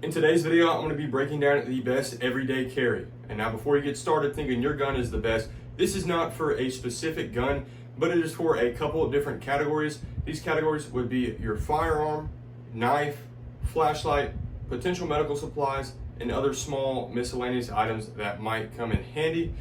In today's video, I'm going to be breaking down the best everyday carry. And now before you get started thinking your gun is the best, this is not for a specific gun, but it is for a couple of different categories. These categories would be your firearm, knife, flashlight, potential medical supplies, and other small miscellaneous items that might come in handy.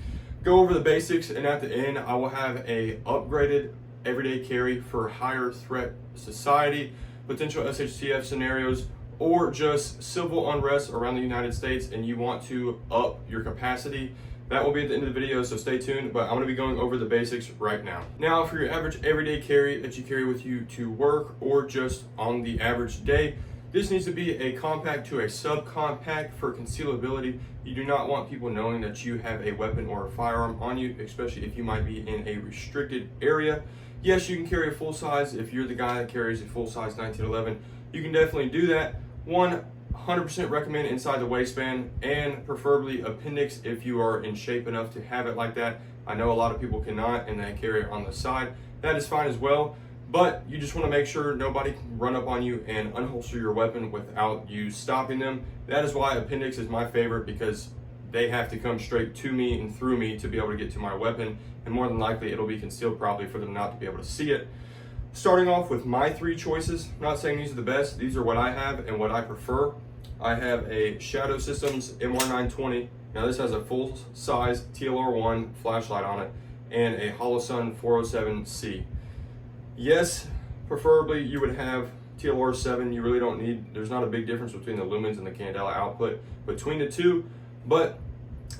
Go over the basics, and at the end, I will have a upgraded everyday carry for higher threat society, potential SHTF scenarios, or just civil unrest around the United States and you want to up your capacity. That will be at the end of the video, so stay tuned, but I'm going to be going over the basics right now. Now, for your average everyday carry that you carry with you to work or just on the average day, this needs to be a compact to a subcompact for concealability. You do not want people knowing that you have a weapon or a firearm on you, especially if you might be in a restricted area. Yes, you can carry a full size. If you're the guy that carries a full size 1911, you can definitely do that. 100% recommend inside the waistband, and preferably appendix if you are in shape enough to have it like that. I know a lot of people cannot and they carry it on the side. That is fine as well, but you just want to make sure nobody can run up on you and unholster your weapon without you stopping them. That is why appendix is my favorite, because they have to come straight to me and through me to be able to get to my weapon, and more than likely it'll be concealed properly for them not to be able to see it. Starting off with my three choices, I'm not saying these are the best, these are what I have and what I prefer. I have a Shadow Systems MR920. Now this has a full size TLR1 flashlight on it and a Holosun 407C. Yes, preferably you would have TLR7. You really don't need, there's not a big difference between the lumens and the candela output between the two, but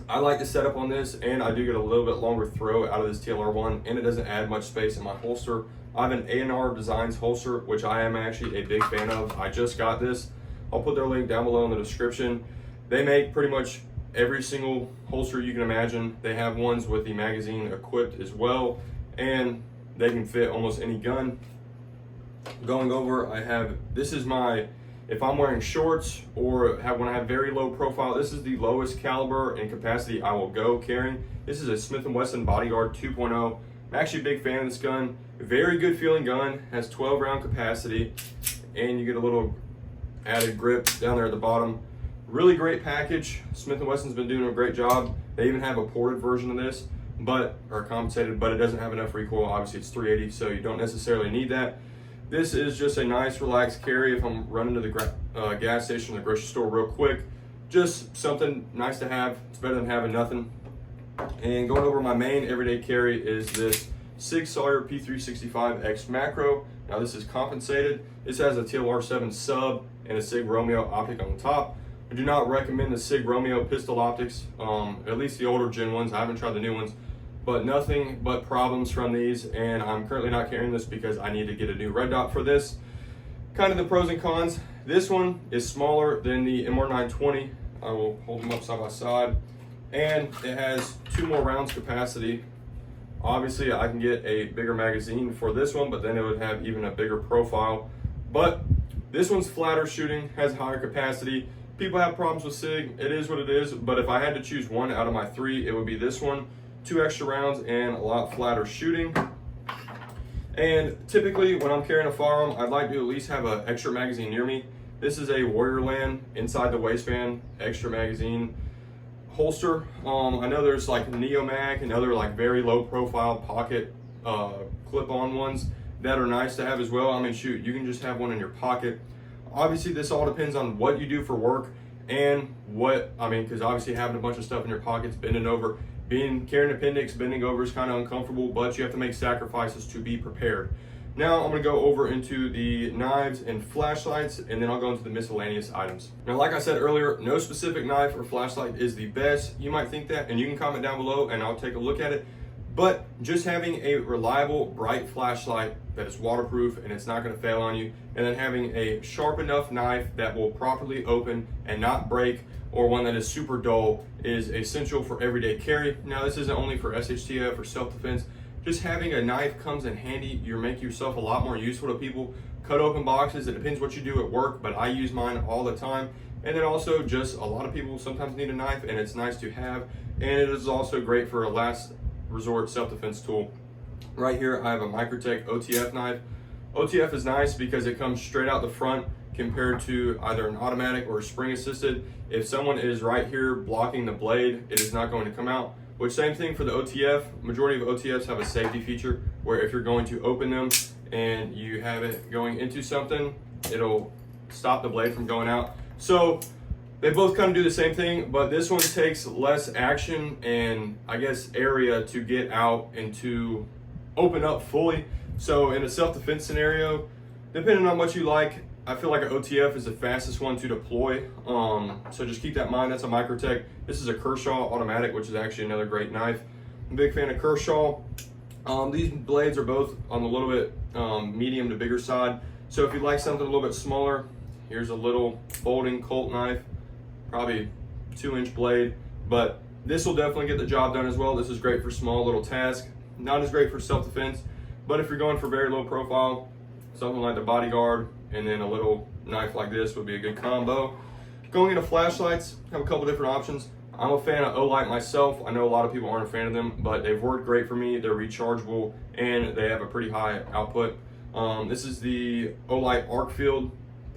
I like the setup on this, and I do get a little bit longer throw out of this TLR1, and it doesn't add much space in my holster. I have an A&R Designs holster, which I am actually a big fan of. I just got this. I'll put their link down below in the description. They make pretty much every single holster you can imagine. They have ones with the magazine equipped as well, and they can fit almost any gun. Going over, I have, this is my, if I'm wearing shorts or when I have very low profile, this is the lowest caliber and capacity I will go carrying. This is a Smith & Wesson Bodyguard 2.0. I'm actually a big fan of this gun. Very good feeling gun, has 12 round capacity, and you get a little added grip down there at the bottom. Really great package. Smith & Wesson's been doing a great job. They even have a ported version of this, or compensated, but it doesn't have enough recoil. Obviously it's 380, so you don't necessarily need that. This is just a nice relaxed carry if I'm running to the gas station or the grocery store real quick. Just something nice to have. It's better than having nothing. And going over my main everyday carry is this SIG Sauer P365X Macro. Now this is compensated. This has a TLR7 sub and a SIG Romeo optic on the top. I do not recommend the SIG Romeo pistol optics, at least the older gen ones. I haven't tried the new ones, but nothing but problems from these, and I'm currently not carrying this because I need to get a new red dot for this. Kind of the pros and cons. This one is smaller than the MR920. I will hold them up side by side. And it has 2 more rounds capacity. Obviously I can get a bigger magazine for this one, but then it would have even a bigger profile. But this one's flatter shooting, has higher capacity. People have problems with SIG, it is what it is, but if I had to choose one out of my 3, it would be this one. 2 extra rounds and a lot flatter shooting. And typically when I'm carrying a firearm, I'd like to at least have an extra magazine near me. This is a Warriorland inside the waistband extra magazine holster. I know there's like Neomag and other like very low profile pocket clip-on ones that are nice to have as well. I mean, shoot, you can just have one in your pocket. Obviously this all depends on what you do for work and because obviously having a bunch of stuff in your pockets, bending over, carrying an appendix, bending over is kind of uncomfortable, but you have to make sacrifices to be prepared. Now I'm going to go over into the knives and flashlights, and then I'll go into the miscellaneous items. Now, like I said earlier, no specific knife or flashlight is the best. You might think that, and you can comment down below and I'll take a look at it. But just having a reliable, bright flashlight that is waterproof and it's not going to fail on you, and then having a sharp enough knife that will properly open and not break, or one that is super dull, is essential for everyday carry. Now, this isn't only for SHTF or self-defense. Just having a knife comes in handy. You make yourself a lot more useful to people. Cut open boxes, it depends what you do at work, but I use mine all the time. And then also just a lot of people sometimes need a knife, and it's nice to have. And it is also great for a last resort self-defense tool. Right here I have a Microtech OTF knife. OTF is nice because it comes straight out the front, compared to either an automatic or spring assisted. If someone is right here blocking the blade, it is not going to come out. Which, same thing for the OTF. Majority of OTFs have a safety feature where if you're going to open them and you have it going into something, it'll stop the blade from going out. So they both kind of do the same thing, but this one takes less action and I guess area to get out and to open up fully. So in a self-defense scenario, depending on what you like, I feel like an OTF is the fastest one to deploy. So just keep that in mind. That's a Microtech. This is a Kershaw automatic, which is actually another great knife. I'm a big fan of Kershaw. These blades are both on a little bit medium to bigger side. So if you like something a little bit smaller, here's a little folding Colt knife, probably 2-inch blade, but this will definitely get the job done as well. This is great for small little tasks. Not as great for self-defense, but if you're going for very low profile, something like the Bodyguard and then a little knife like this would be a good combo. Going into flashlights, have a couple different options. I'm a fan of Olight myself. I know a lot of people aren't a fan of them, but they've worked great for me. They're rechargeable and they have a pretty high output. This is the Olight Arcfield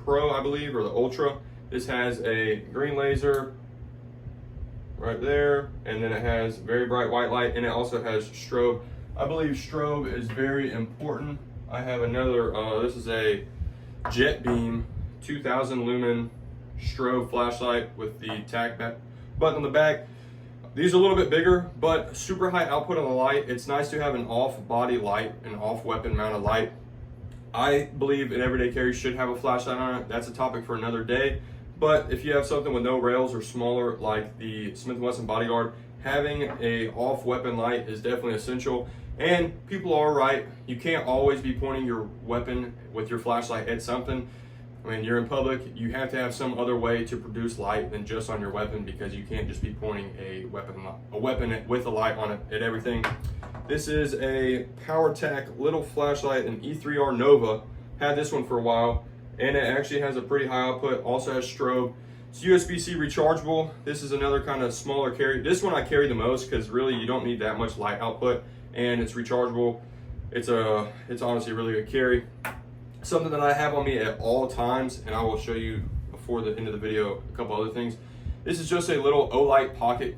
Pro, I believe, or the Ultra. This has a green laser right there, and then it has very bright white light, and it also has strobe. I believe strobe is very important. I have another, this is a Jet Beam 2000 lumen strobe flashlight with the tack back button on the back. These are a little bit bigger, but super high output on the light. It's nice to have an off body light, an off weapon mounted light. I believe an everyday carry should have a flashlight on it. That's a topic for another day. But if you have something with no rails or smaller like the Smith & Wesson Bodyguard, having a off weapon light is definitely essential. And people are right, you can't always be pointing your weapon with your flashlight at something. I mean, you're in public, you have to have some other way to produce light than just on your weapon, because you can't just be pointing a weapon with a light on it at everything. This is a PowerTac little flashlight, an E3R Nova. Had this one for a while, and it actually has a pretty high output, also has strobe. It's USB-C rechargeable. This is another kind of smaller carry. This one I carry the most because really you don't need that much light output, and it's rechargeable. It's honestly a really good carry. Something that I have on me at all times, and I will show you before the end of the video a couple other things. This is just a little Olight pocket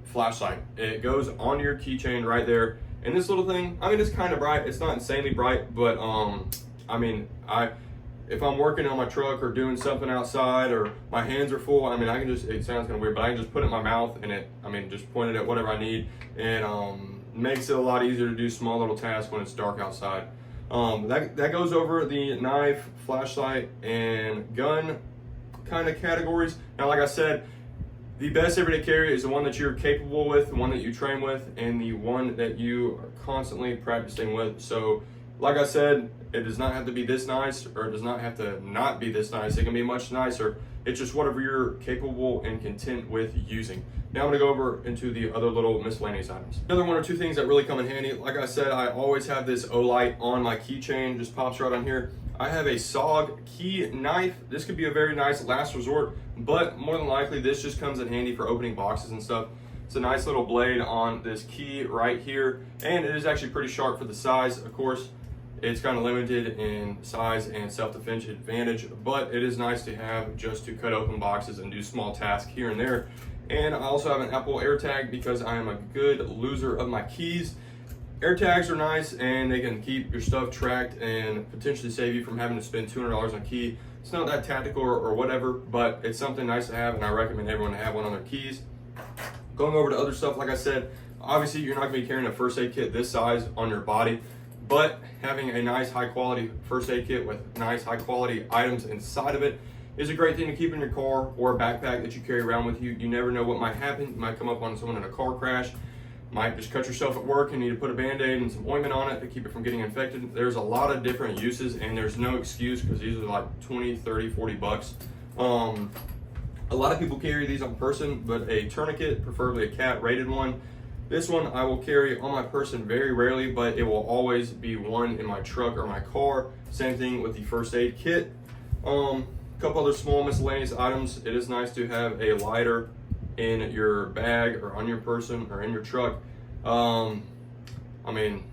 flashlight. It goes on your keychain right there, and this little thing, I mean, it's kind of bright. It's not insanely bright, but I mean, if I'm working on my truck or doing something outside or my hands are full, I mean, I can just, it sounds kind of weird, but I can just put it in my mouth and just point it at whatever I need, and makes it a lot easier to do small little tasks when it's dark outside. That goes over the knife, flashlight, and gun kind of categories. Now, like I said, the best everyday carry is the one that you're capable with, the one that you train with, and the one that you are constantly practicing with. So, like I said, it does not have to be this nice, or it does not have to not be this nice. It can be much nicer. It's just whatever you're capable and content with using. Now I'm gonna go over into the other little miscellaneous items. Another one or two things that really come in handy. Like I said, I always have this Olight on my keychain, just pops right on here. I have a SOG key knife. This could be a very nice last resort, but more than likely this just comes in handy for opening boxes and stuff. It's a nice little blade on this key right here, and it is actually pretty sharp for the size. Of course, it's kind of limited in size and self-defense advantage, but it is nice to have just to cut open boxes and do small tasks here and there. And I also have an Apple AirTag because I am a good loser of my keys. AirTags are nice, and they can keep your stuff tracked and potentially save you from having to spend $200 on a key. It's not that tactical or whatever, but it's something nice to have, and I recommend everyone to have one on their keys. Going over to other stuff, like I said, obviously you're not going to be carrying a first aid kit this size on your body, but having a nice high quality first aid kit with nice high quality items inside of it is a great thing to keep in your car or a backpack that you carry around with you. You never know what might happen. You might come up on someone in a car crash, might just cut yourself at work and need to put a band-aid and some ointment on it to keep it from getting infected. There's a lot of different uses, and there's no excuse because these are like 20, 30, 40 bucks. A lot of people carry these on person, but a tourniquet, preferably a cat rated one. This one I will carry on my person very rarely, but it will always be one in my truck or my car. Same thing with the first aid kit. Couple other small miscellaneous items. It is nice to have a lighter in your bag or on your person or in your truck. I mean,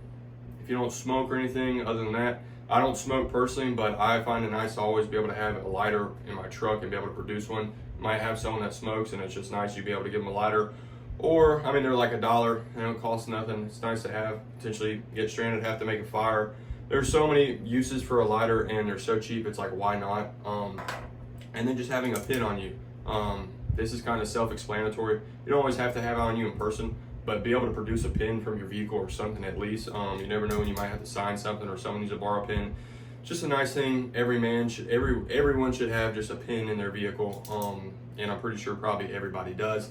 if you don't smoke or anything other than that, I don't smoke personally, but I find it nice to always be able to have a lighter in my truck and be able to produce one. Might have someone that smokes, and it's just nice you be able to give them a lighter. Or, I mean, they're like $1, they don't cost nothing. It's nice to have, potentially get stranded, have to make a fire. There's so many uses for a lighter, and they're so cheap, it's like, why not? And then just having a pin on you. This is kind of self-explanatory. You don't always have to have it on you in person, but be able to produce a pin from your vehicle or something at least. You never know when you might have to sign something or someone needs to borrow a pin. It's just a nice thing. Everyone should have just a pin in their vehicle, and I'm pretty sure probably everybody does.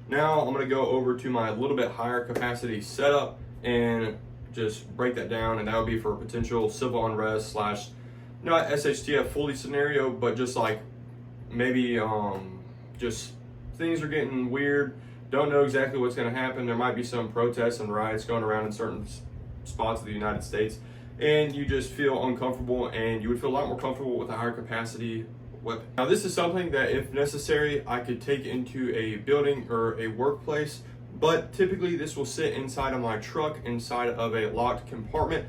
Now I'm going to go over to my little bit higher capacity setup and just break that down, and that would be for potential civil unrest slash not SHTF fully scenario, but just like maybe just things are getting weird, don't know exactly what's going to happen. There might be some protests and riots going around in certain spots of the United States, and you just feel uncomfortable, and you would feel a lot more comfortable with a higher capacity weapon. Now this is something that if necessary I could take into a building or a workplace, but typically this will sit inside of my truck inside of a locked compartment,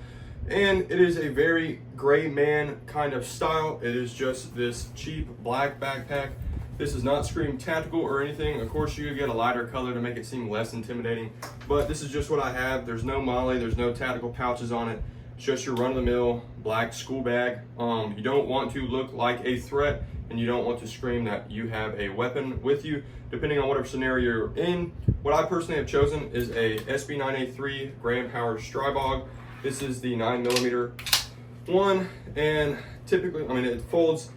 and it is a very gray man kind of style. It is just this cheap black backpack. This does not scream tactical or anything. Of course you could get a lighter color to make it seem less intimidating, but this is just what I have. There's no molly, there's no tactical pouches on it. It's just your run-of-the-mill black school bag. You don't want to look like a threat, and you don't want to scream that you have a weapon with you, depending on whatever scenario you're in. What I personally have chosen is a SB9A3 Grand Power Strybog. This is the 9mm one, and typically, I mean, it folds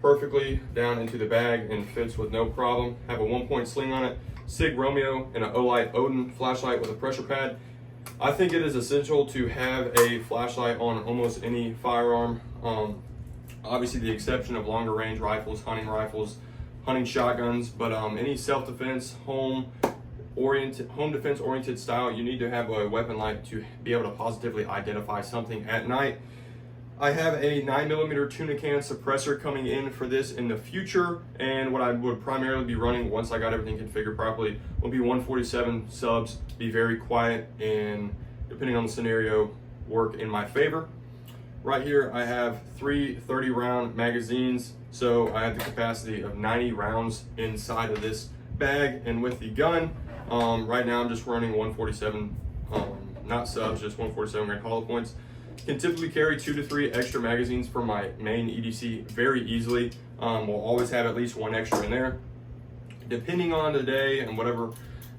perfectly down into the bag and fits with no problem. Have a 1-point sling on it, Sig Romeo, and an Olight Odin flashlight with a pressure pad. I think it is essential to have a flashlight on almost any firearm. Obviously the exception of longer range rifles, hunting shotguns, but any self-defense, home defense oriented style, you need to have a weapon light to be able to positively identify something at night. I have a 9mm tuna can suppressor coming in for this in the future, and what I would primarily be running once I got everything configured properly will be 147 subs, be very quiet, and depending on the scenario, work in my favor. Right here I have 3 30-round magazines, so I have the capacity of 90 rounds inside of this bag. And with the gun, right now I'm just running 147, not subs, just 147 grain hollow points. Can typically carry 2 to 3 extra magazines for my main EDC very easily. We'll always have at least 1 extra in there. Depending on the day and whatever,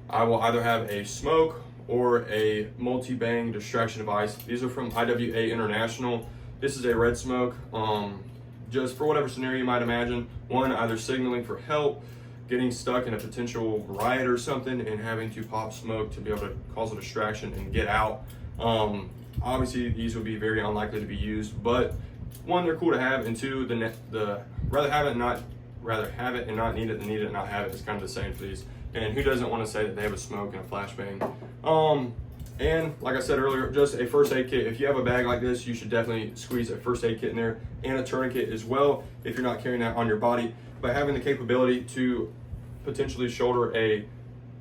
I will either have a smoke or a multi-bang distraction device. These are from IWA International. This is a red smoke, just for whatever scenario you might imagine. One, either signaling for help, getting stuck in a potential riot or something, and having to pop smoke to be able to cause a distraction and get out. Obviously, these would be very unlikely to be used, but one, they're cool to have, and two, the rather have it and not need it than need it and not have it is kind of the same for these. And who doesn't want to say that they have a smoke and a flashbang? And like I said earlier, just a first aid kit. If you have a bag like this, you should definitely squeeze a first aid kit in there, and a tourniquet as well if you're not carrying that on your body. But having the capability to potentially shoulder a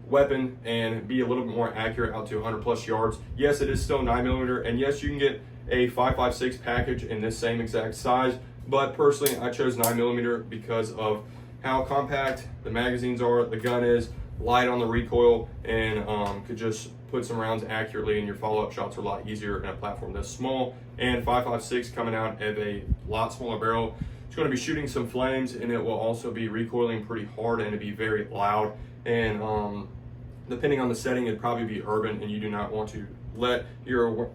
weapon and be a little bit more accurate out to 100 plus yards. Yes, it is still 9mm, and yes, you can get a 5.56 package in this same exact size, but personally I chose 9mm because of how compact the magazines are, the gun is light on the recoil, and could just put some rounds accurately, and your follow-up shots are a lot easier in a platform this small. And 5.56 coming out of a lot smaller barrel, it's going to be shooting some flames, and it will also be recoiling pretty hard and it'll be very loud. And depending on the setting, it'd probably be urban, and you do not want to let your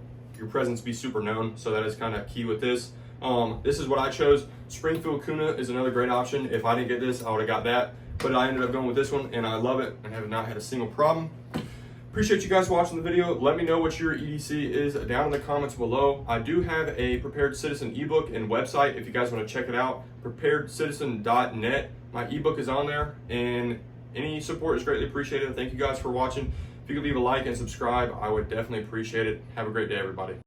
presence be super known, so that is kind of key with this. This is what I chose. Springfield Kuna is another great option. If I didn't get this, I would have got that, but I ended up going with this one, and I love it and have not had a single problem. Appreciate you guys watching the video. Let me know what your EDC is down in the comments below. I do have a Prepared Citizen ebook and website if you guys want to check it out, preparedcitizen.net. My ebook is on there, and any support is greatly appreciated. Thank you guys for watching. If you could leave a like and subscribe, I would definitely appreciate it. Have a great day, everybody.